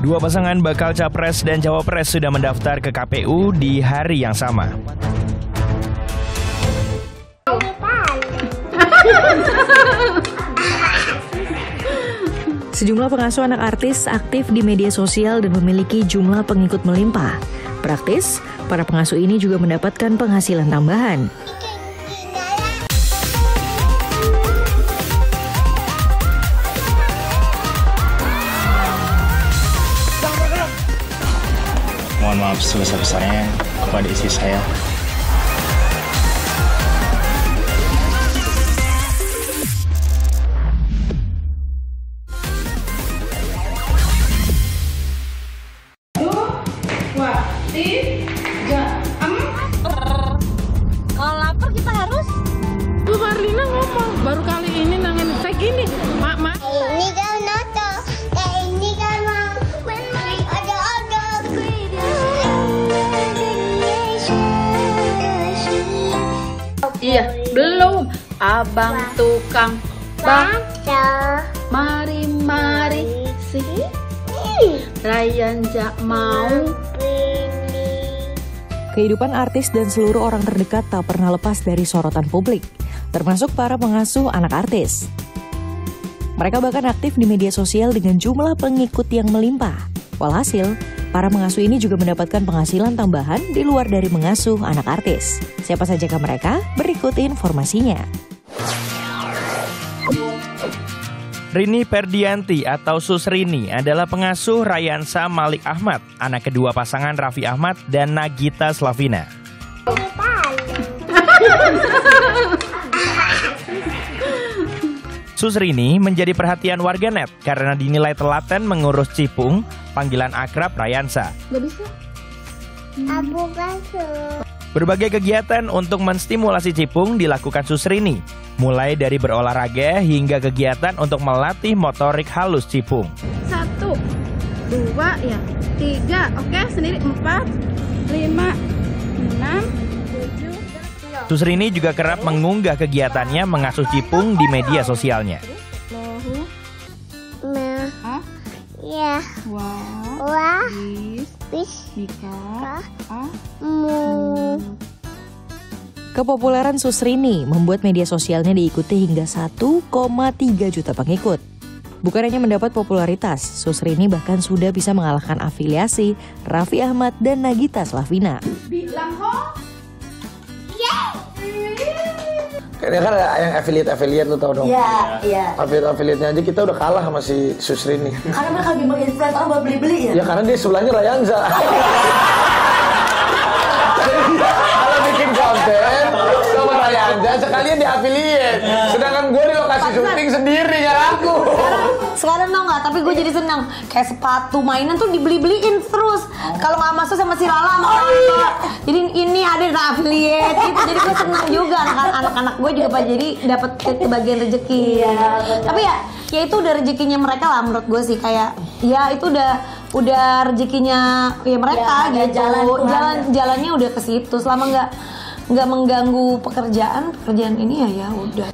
Dua pasangan bakal capres dan cawapres sudah mendaftar ke KPU di hari yang sama. Sejumlah pengasuh anak artis aktif di media sosial dan memiliki jumlah pengikut melimpah. Praktis, para pengasuh ini juga mendapatkan penghasilan tambahan. Mohon maaf sebesar-besarnya kepada istri saya. Kalau lapar kita harus. Bu Marlina ngomong baru kali ini nangen kayak gini, mak. Ini kan Nato, ini kan ada. Iya, belum. Abang tukang Baca. mari sih. Ryan jak mau. Kehidupan artis dan seluruh orang terdekat tak pernah lepas dari sorotan publik, termasuk para pengasuh anak artis. Mereka bahkan aktif di media sosial dengan jumlah pengikut yang melimpah. Walhasil, para pengasuh ini juga mendapatkan penghasilan tambahan di luar dari mengasuh anak artis. Siapa sajakah mereka? Berikut informasinya. Rini Ferdianti atau Susrini adalah pengasuh Rayansa Malik Ahmad, anak kedua pasangan Raffi Ahmad dan Nagita Slavina. Susrini menjadi perhatian warganet karena dinilai telaten mengurus Cipung, panggilan akrab Rayansa. Abu Bakar. Berbagai kegiatan untuk menstimulasi Cipung dilakukan Susrini, mulai dari berolahraga hingga kegiatan untuk melatih motorik halus Cipung. 1, 2, 3, oke, sendiri 4, 5, 6, 7. Susrini juga kerap mengunggah kegiatannya mengasuh Cipung di media sosialnya. Ya. Wah. Kepopuleran Susrini membuat media sosialnya diikuti hingga 1,3 juta pengikut. Bukan hanya mendapat popularitas, Susrini bahkan sudah bisa mengalahkan afiliasi Raffi Ahmad dan Nagita Slavina. Bilang ho. Kayaknya kan yang affiliate lu tau dong. Iya. Affiliate-nya aja kita udah kalah sama si Susrini. Karena mereka lagi menginfluence orang buat beli-beli ya. Ya karena dia sebelahnya Rayansa. Kalau bikin konten sama Rayansa sekalian di affiliate. Sedangkan gue di lokasi syuting sendiri ya aku. Sekarang tau nggak? Tapi gue jadi senang. Kayak sepatu mainan tuh dibeli-beliin terus. Kalau nggak masuk sama si Lala sama Lala. Jadi ini ada di affiliate gitu. Jadi gue senang juga anak-anak gue juga pak jadi dapat kebagian rezeki. Tapi ya itu udah rezekinya mereka lah menurut gue sih kayak ya itu udah rezekinya ya mereka ya, gitu. Jalannya udah ke situ. Selama nggak mengganggu pekerjaan ini ya udah.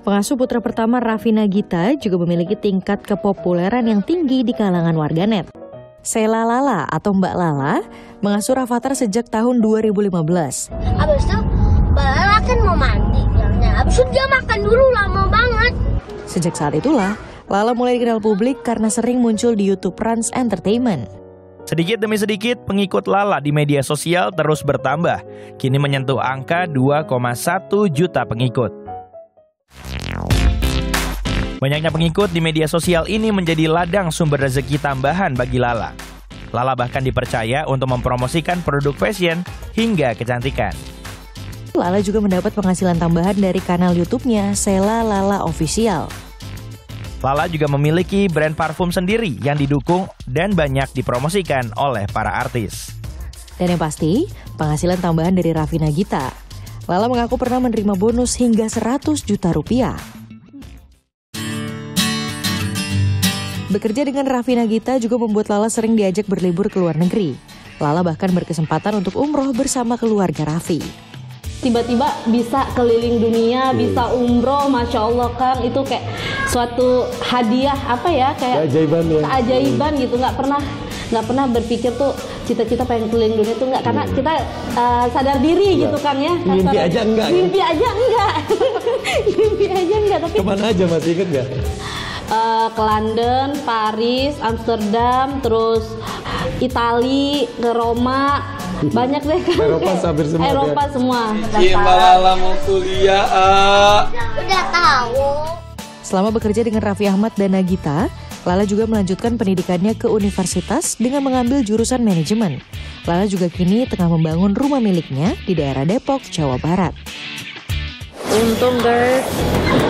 Pengasuh putra pertama Raffi Nagita juga memiliki tingkat kepopuleran yang tinggi di kalangan warganet. Sheila Lala atau Mbak Lala mengasuh Rafathar sejak tahun 2015. Abis itu Mbak Lala kan mau mandi bilangnya. Abis itu dia makan dulu lama banget. Sejak saat itulah, Lala mulai dikenal publik karena sering muncul di YouTube Rans Entertainment. Sedikit demi sedikit, pengikut Lala di media sosial terus bertambah. Kini menyentuh angka 2,1 juta pengikut. Banyaknya pengikut di media sosial ini menjadi ladang sumber rezeki tambahan bagi Lala. Lala bahkan dipercaya untuk mempromosikan produk fashion hingga kecantikan. Lala juga mendapat penghasilan tambahan dari kanal YouTube-nya Sheila Lala Official. Lala juga memiliki brand parfum sendiri yang didukung dan banyak dipromosikan oleh para artis. Dan yang pasti, penghasilan tambahan dari Raffi Nagita. Lala mengaku pernah menerima bonus hingga 100 juta rupiah. Bekerja dengan Raffi Nagita juga membuat Lala sering diajak berlibur ke luar negeri. Lala bahkan berkesempatan untuk umroh bersama keluarga Raffi. tiba-tiba bisa keliling dunia, bisa umroh, Masya Allah Kang, itu kayak suatu hadiah apa ya, kayak keajaiban gitu. Nggak pernah berpikir tuh cita-cita pengen keliling dunia tuh nggak, karena kita sadar diri gitu kan ya. Mimpi aja enggak. Mimpi aja enggak. Mimpi aja enggak. Tapi kemana aja masih inget nggak? Ke London, Paris, Amsterdam, terus Itali, ke Roma. Banyak deh kan. Eropa semua. Gimana mau kuliah? Udah tahu. Selama bekerja dengan Raffi Ahmad dan Nagita, Lala juga melanjutkan pendidikannya ke universitas dengan mengambil jurusan manajemen. Lala juga kini tengah membangun rumah miliknya di daerah Depok, Jawa Barat. Untung guys,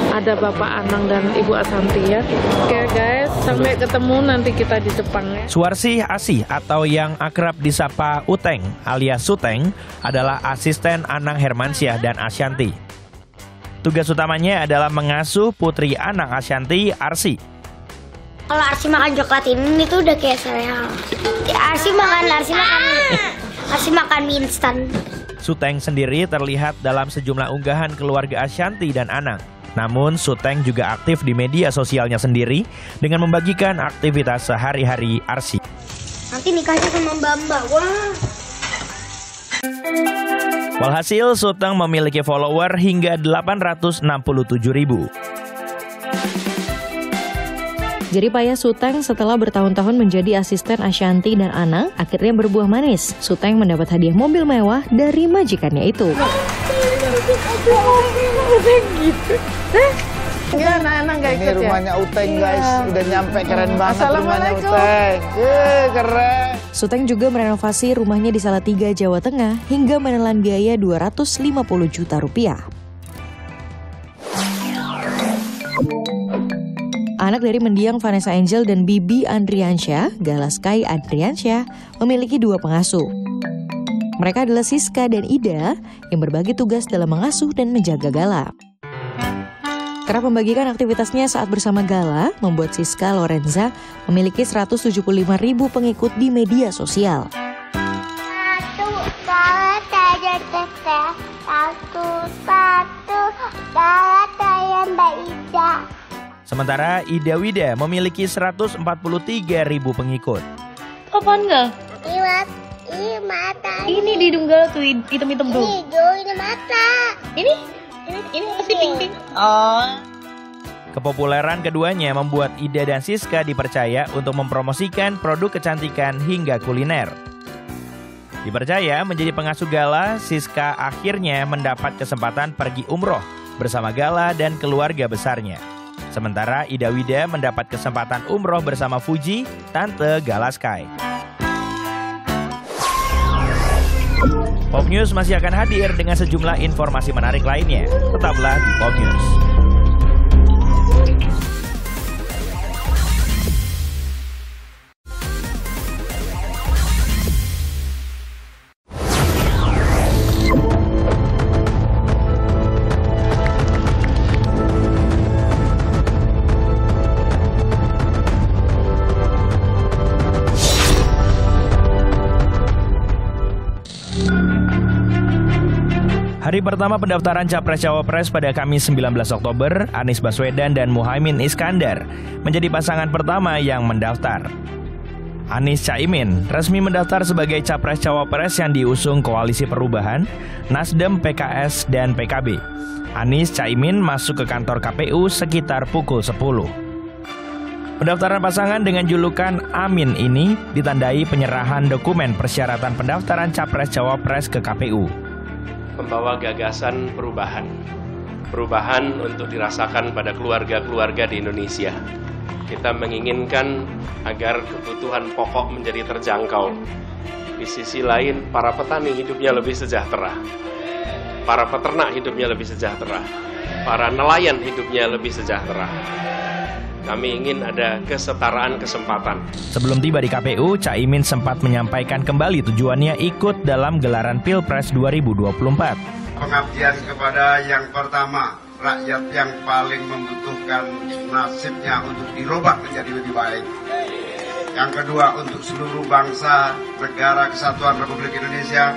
ada Bapak Anang dan Ibu Asanti ya. Oke guys, sampai ketemu nanti kita di Jepang ya. Suarsih Asih atau yang akrab disapa Uteng alias Suteng adalah asisten Anang Hermansyah dan Asyanti. Tugas utamanya adalah mengasuh putri Anang Asyanti, Arsi. Kalau Arsi makan coklat ini tuh udah kayak sereal. Arsi makan mie instan. Suteng sendiri terlihat dalam sejumlah unggahan keluarga Asyanti dan Anang. Namun Suteng juga aktif di media sosialnya sendiri dengan membagikan aktivitas sehari-hari Arsi. Nanti nikahnya sama Mbak. Wah. Walhasil Suteng memiliki follower hingga 867.000. Jerih payah Suteng setelah bertahun-tahun menjadi asisten Asyanti dan Anang akhirnya berbuah manis. Suteng mendapat hadiah mobil mewah dari majikannya itu. Ini rumahnya Uteng guys, udah nyampe, keren banget rumahnya Uteng. Keren. Suteng juga merenovasi rumahnya di Salatiga, Jawa Tengah hingga menelan biaya 250 juta rupiah. Anak dari mendiang Vanessa Angel dan Bibi Andriansyah, Gala Sky Andriansyah, memiliki dua pengasuh. Mereka adalah Siska dan Ida yang berbagi tugas dalam mengasuh dan menjaga Gala. Kerap membagikan aktivitasnya saat bersama Gala, membuat Siska Lorenza memiliki 175.000 pengikut di media sosial. Sementara Ida Wida memiliki 143.000 pengikut. Apaan enggak? Ini mata. Ini di Dunggal tuh hitam-hitam tuh. Ini mata. Ini masih pink-pink. Oh. Kepopuleran keduanya membuat Ida dan Siska dipercaya untuk mempromosikan produk kecantikan hingga kuliner. Dipercaya menjadi pengasuh Gala, Siska akhirnya mendapat kesempatan pergi umroh bersama Gala dan keluarga besarnya. Sementara Ida Wida mendapat kesempatan umroh bersama Fuji, Tante Gala Sky. Pop News masih akan hadir dengan sejumlah informasi menarik lainnya. Tetaplah di Pop News. Hari pertama pendaftaran Capres-Cawapres pada Kamis 19 Oktober, Anies Baswedan dan Muhaimin Iskandar menjadi pasangan pertama yang mendaftar. Anies Caimin resmi mendaftar sebagai Capres-Cawapres yang diusung Koalisi Perubahan, Nasdem, PKS, dan PKB. Anies Caimin masuk ke kantor KPU sekitar pukul 10. Pendaftaran pasangan dengan julukan Amin ini ditandai penyerahan dokumen persyaratan pendaftaran Capres-Cawapres ke KPU. Membawa gagasan perubahan untuk dirasakan pada keluarga-keluarga di Indonesia. Kita menginginkan agar kebutuhan pokok menjadi terjangkau. Di sisi lain, para petani hidupnya lebih sejahtera, para peternak hidupnya lebih sejahtera, para nelayan hidupnya lebih sejahtera. Kami ingin ada kesetaraan kesempatan. Sebelum tiba di KPU, Caimin sempat menyampaikan kembali tujuannya ikut dalam gelaran Pilpres 2024. Pengabdian kepada yang pertama, rakyat yang paling membutuhkan nasibnya untuk dirubah menjadi lebih baik. Yang kedua, untuk seluruh bangsa, negara kesatuan Republik Indonesia,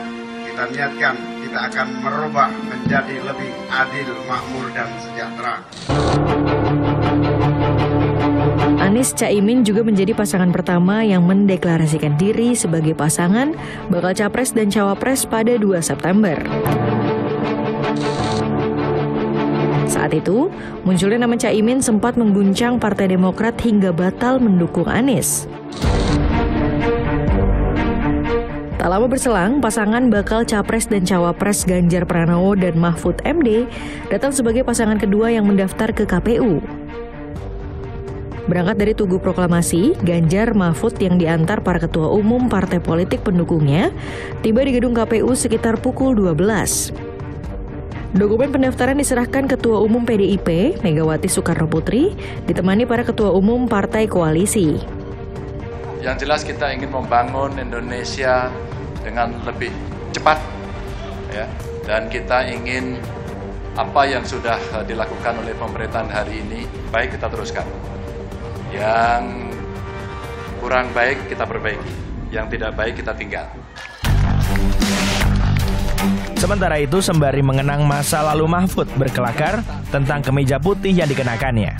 kita niatkan, kita akan merubah menjadi lebih adil, makmur, dan sejahtera. Anies Caimin juga menjadi pasangan pertama yang mendeklarasikan diri sebagai pasangan bakal Capres dan Cawapres pada 2 September. Saat itu, munculnya nama Caimin sempat mengguncang Partai Demokrat hingga batal mendukung Anies. Tak lama berselang, pasangan bakal Capres dan Cawapres Ganjar Pranowo dan Mahfud MD datang sebagai pasangan kedua yang mendaftar ke KPU. Berangkat dari Tugu Proklamasi, Ganjar Mahfud yang diantar para ketua umum partai politik pendukungnya tiba di gedung KPU sekitar pukul 12. Dokumen pendaftaran diserahkan Ketua Umum PDIP, Megawati Soekarnoputri, ditemani para ketua umum partai koalisi. Yang jelas kita ingin membangun Indonesia dengan lebih cepat, ya, dan kita ingin apa yang sudah dilakukan oleh pemerintahan hari ini, baik kita teruskan. Yang kurang baik kita perbaiki, yang tidak baik kita tinggal. Sementara itu, sembari mengenang masa lalu Mahfud berkelakar tentang kemeja putih yang dikenakannya.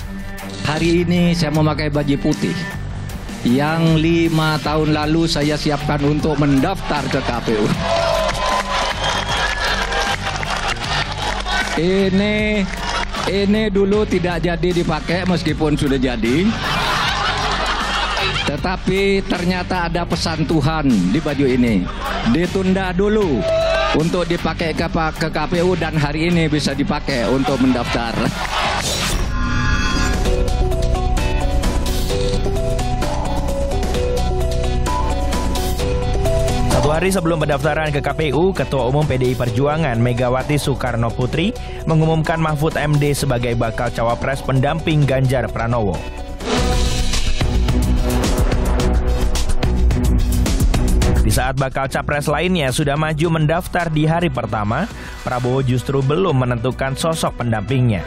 Hari ini saya memakai baju putih yang 5 tahun lalu saya siapkan untuk mendaftar ke KPU. Ini dulu tidak jadi dipakai meskipun sudah jadi. Tetapi ternyata ada pesan Tuhan di baju ini. Ditunda dulu untuk dipakai ke KPU dan hari ini bisa dipakai untuk mendaftar. Satu hari sebelum pendaftaran ke KPU, Ketua Umum PDI Perjuangan Megawati Soekarnoputri mengumumkan Mahfud MD sebagai bakal cawapres pendamping Ganjar Pranowo. Di saat bakal capres lainnya sudah maju mendaftar di hari pertama, Prabowo justru belum menentukan sosok pendampingnya.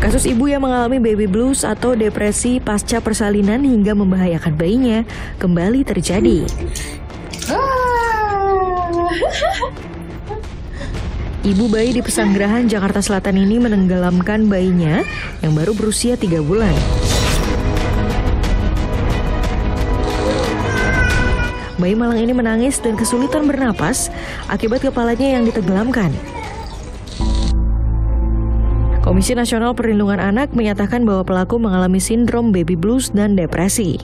Kasus ibu yang mengalami baby blues atau depresi pasca persalinan hingga membahayakan bayinya kembali terjadi. Ibu bayi di Pesanggerahan, Jakarta Selatan ini menenggelamkan bayinya yang baru berusia 3 bulan. Bayi malang ini menangis dan kesulitan bernapas akibat kepalanya yang ditenggelamkan. Komisi Nasional Perlindungan Anak menyatakan bahwa pelaku mengalami sindrom baby blues dan depresi.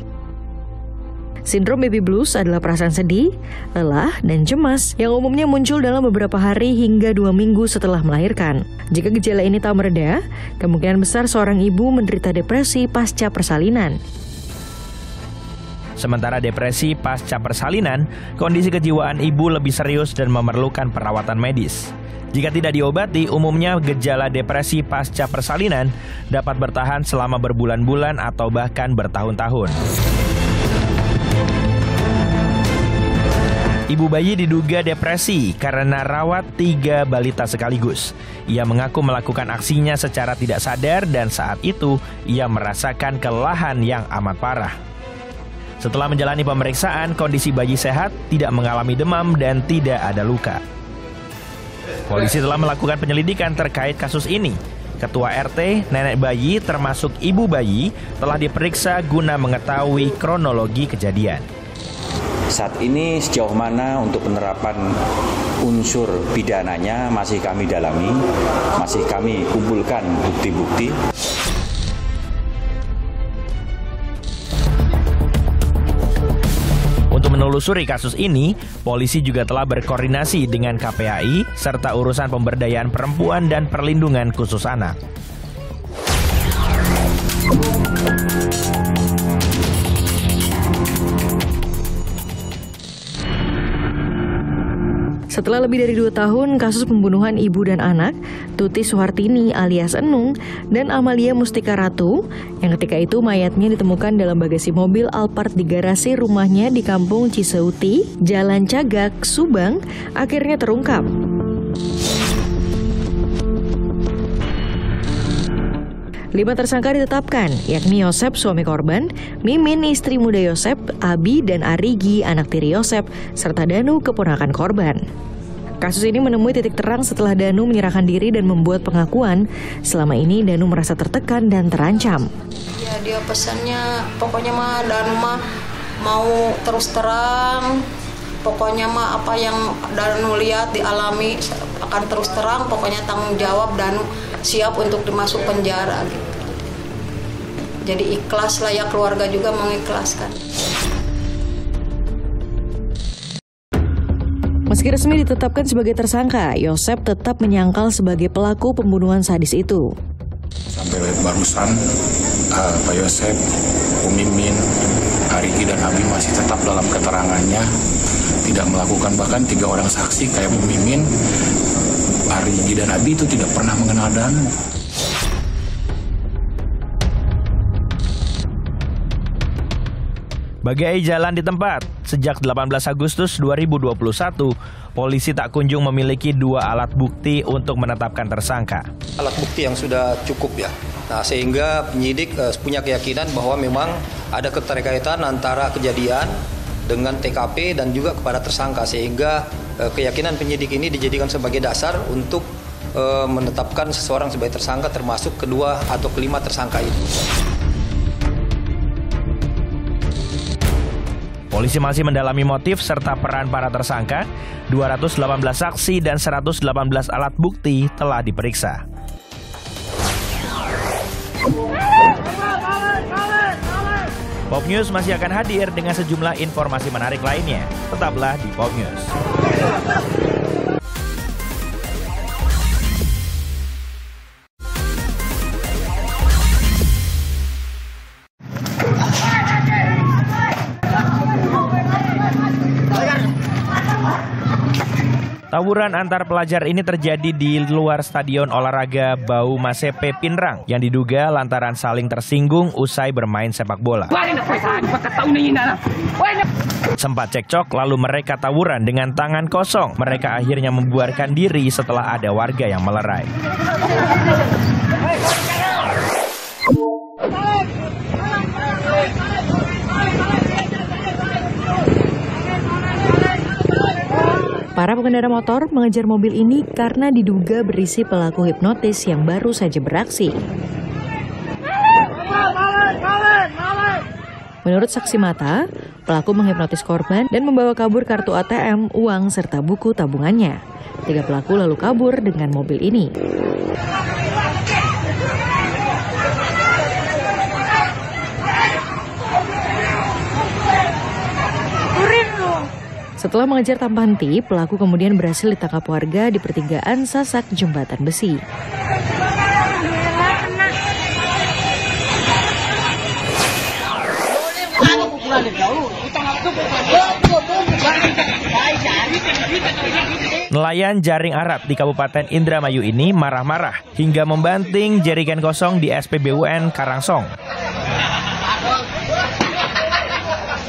Sindrom baby blues adalah perasaan sedih, lelah, dan cemas yang umumnya muncul dalam beberapa hari hingga 2 minggu setelah melahirkan. Jika gejala ini tak mereda, kemungkinan besar seorang ibu menderita depresi pasca persalinan. Sementara depresi pasca persalinan, kondisi kejiwaan ibu lebih serius dan memerlukan perawatan medis. Jika tidak diobati, umumnya gejala depresi pasca persalinan dapat bertahan selama berbulan-bulan atau bahkan bertahun-tahun. Ibu bayi diduga depresi karena rawat 3 balita sekaligus. Ia mengaku melakukan aksinya secara tidak sadar dan saat itu ia merasakan kelelahan yang amat parah. Setelah menjalani pemeriksaan, kondisi bayi sehat, tidak mengalami demam dan tidak ada luka. Polisi telah melakukan penyelidikan terkait kasus ini. Ketua RT, nenek bayi, termasuk ibu bayi, telah diperiksa guna mengetahui kronologi kejadian. Saat ini sejauh mana untuk penerapan unsur pidananya masih kami dalami, masih kami kumpulkan bukti-bukti. Untuk menelusuri kasus ini, polisi juga telah berkoordinasi dengan KPAI serta urusan pemberdayaan perempuan dan perlindungan khusus anak. Setelah lebih dari 2 tahun kasus pembunuhan ibu dan anak, Tuti Suhartini alias Enung dan Amalia Mustika Ratu, yang ketika itu mayatnya ditemukan dalam bagasi mobil Alphard di garasi rumahnya di Kampung Ciseuti, Jalan Cagak, Subang, akhirnya terungkap. Lima tersangka ditetapkan, yakni Yosep suami korban, Mimin istri muda Yosep, Abi dan Arigi anak tiri Yosep, serta Danu keponakan korban. Kasus ini menemui titik terang setelah Danu menyerahkan diri dan membuat pengakuan. Selama ini Danu merasa tertekan dan terancam. Ya dia pesannya, pokoknya mah Danu mah mau terus terang. Pokoknya mah apa yang Danu lihat dialami akan terus terang. Pokoknya tanggung jawab Danu siap untuk dimasuk penjara gitu. Jadi ikhlas lah ya, keluarga juga mengikhlaskan. Meski resmi ditetapkan sebagai tersangka, Yosep tetap menyangkal sebagai pelaku pembunuhan sadis itu. Sampai barusan Pak Yosep, Mimin, Arigi dan Abi masih tetap dalam keterangannya, tidak melakukan, bahkan 3 orang saksi kayak Mimin, Arigi dan Abi itu tidak pernah mengenal Danu. Bagai jalan di tempat, sejak 18 Agustus 2021, polisi tak kunjung memiliki 2 alat bukti untuk menetapkan tersangka. Alat bukti yang sudah cukup ya. Nah, sehingga penyidik punya keyakinan bahwa memang ada keterkaitan antara kejadian dengan TKP dan juga kepada tersangka, sehingga keyakinan penyidik ini dijadikan sebagai dasar untuk menetapkan seseorang sebagai tersangka, termasuk kedua atau kelima tersangka itu. Polisi masih mendalami motif serta peran para tersangka. 218 saksi dan 118 alat bukti telah diperiksa. Pop News masih akan hadir dengan sejumlah informasi menarik lainnya. Tetaplah di Pop News. Tawuran antar pelajar ini terjadi di luar Stadion Olahraga Bau Masepe Pinrang yang diduga lantaran saling tersinggung usai bermain sepak bola. Sempat cekcok lalu mereka tawuran dengan tangan kosong. Mereka akhirnya membuarkan diri setelah ada warga yang melerai. Para pengendara motor mengejar mobil ini karena diduga berisi pelaku hipnotis yang baru saja beraksi. Menurut saksi mata, pelaku menghipnotis korban dan membawa kabur kartu ATM, uang, serta buku tabungannya. 3 pelaku lalu kabur dengan mobil ini. Setelah mengejar tanpa henti, pelaku kemudian berhasil ditangkap warga di pertigaan Sasak Jembatan Besi. Nelayan jaring Arab di Kabupaten Indramayu ini marah-marah hingga membanting jerigen kosong di SPBUN Karangsong.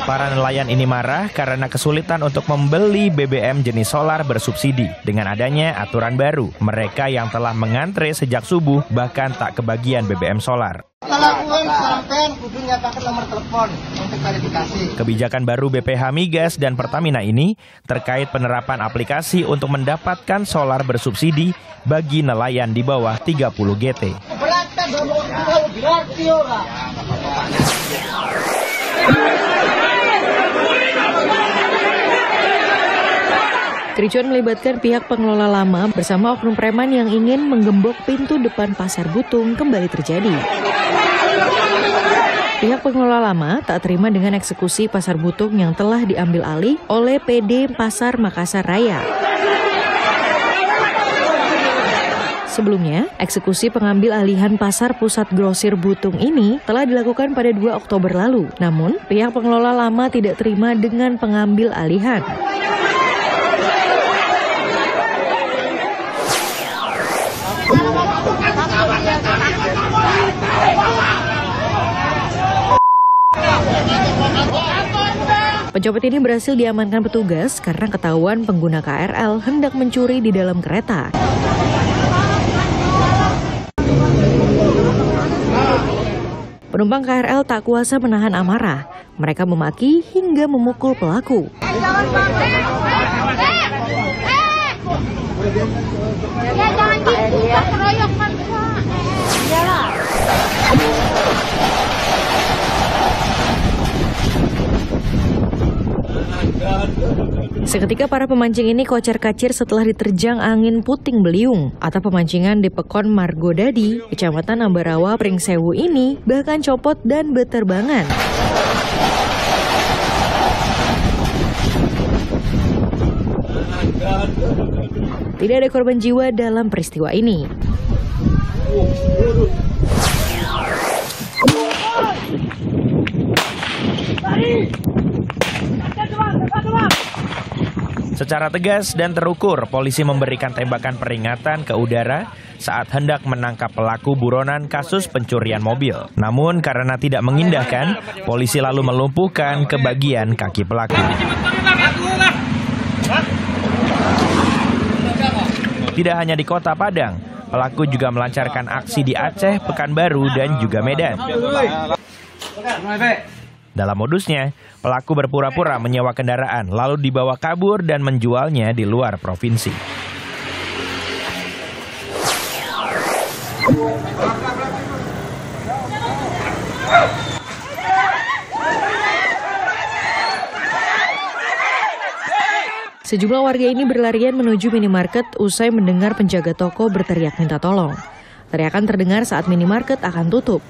Para nelayan ini marah karena kesulitan untuk membeli BBM jenis solar bersubsidi. Dengan adanya aturan baru, mereka yang telah mengantre sejak subuh bahkan tak kebagian BBM solar. Kebijakan baru BPH Migas dan Pertamina ini terkait penerapan aplikasi untuk mendapatkan solar bersubsidi bagi nelayan di bawah 30 GT. Kericuan melibatkan pihak pengelola lama bersama oknum preman yang ingin menggembok pintu depan Pasar Butung kembali terjadi. Pihak pengelola lama tak terima dengan eksekusi Pasar Butung yang telah diambil alih oleh PD Pasar Makassar Raya. Sebelumnya, eksekusi pengambil alihan Pasar Pusat Grosir Butung ini telah dilakukan pada 2 Oktober lalu. Namun, pihak pengelola lama tidak terima dengan pengambil alihan. Pencopet ini berhasil diamankan petugas karena ketahuan pengguna KRL hendak mencuri di dalam kereta. Penumpang KRL tak kuasa menahan amarah. Mereka memaki hingga memukul pelaku. Seketika para pemancing ini kocar-kacir setelah diterjang angin puting beliung. Atap pemancingan di Pekon Margodadi, Kecamatan Ambarawa, Pringsewu ini bahkan copot dan beterbangan. Tidak ada korban jiwa dalam peristiwa ini. Secara tegas dan terukur, polisi memberikan tembakan peringatan ke udara saat hendak menangkap pelaku buronan kasus pencurian mobil. Namun karena tidak mengindahkan, polisi lalu melumpuhkan ke bagian kaki pelaku. Tidak hanya di Kota Padang, pelaku juga melancarkan aksi di Aceh, Pekanbaru, dan juga Medan. Dalam modusnya, pelaku berpura-pura menyewa kendaraan, lalu dibawa kabur dan menjualnya di luar provinsi. Sejumlah warga ini berlarian menuju minimarket usai mendengar penjaga toko berteriak minta tolong. Teriakan terdengar saat minimarket akan tutup.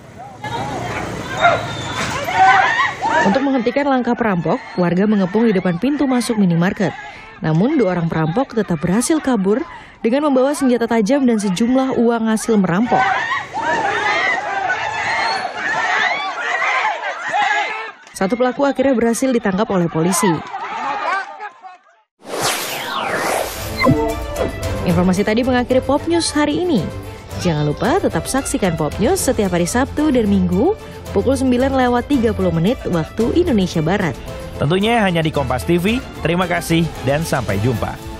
Untuk menghentikan langkah perampok, warga mengepung di depan pintu masuk minimarket. Namun, 2 orang perampok tetap berhasil kabur dengan membawa senjata tajam dan sejumlah uang hasil merampok. Satu pelaku akhirnya berhasil ditangkap oleh polisi. Informasi tadi mengakhiri Pop News hari ini. Jangan lupa tetap saksikan Pop News setiap hari Sabtu dan Minggu pukul 9:30 waktu Indonesia Barat. Tentunya hanya di Kompas TV. Terima kasih dan sampai jumpa.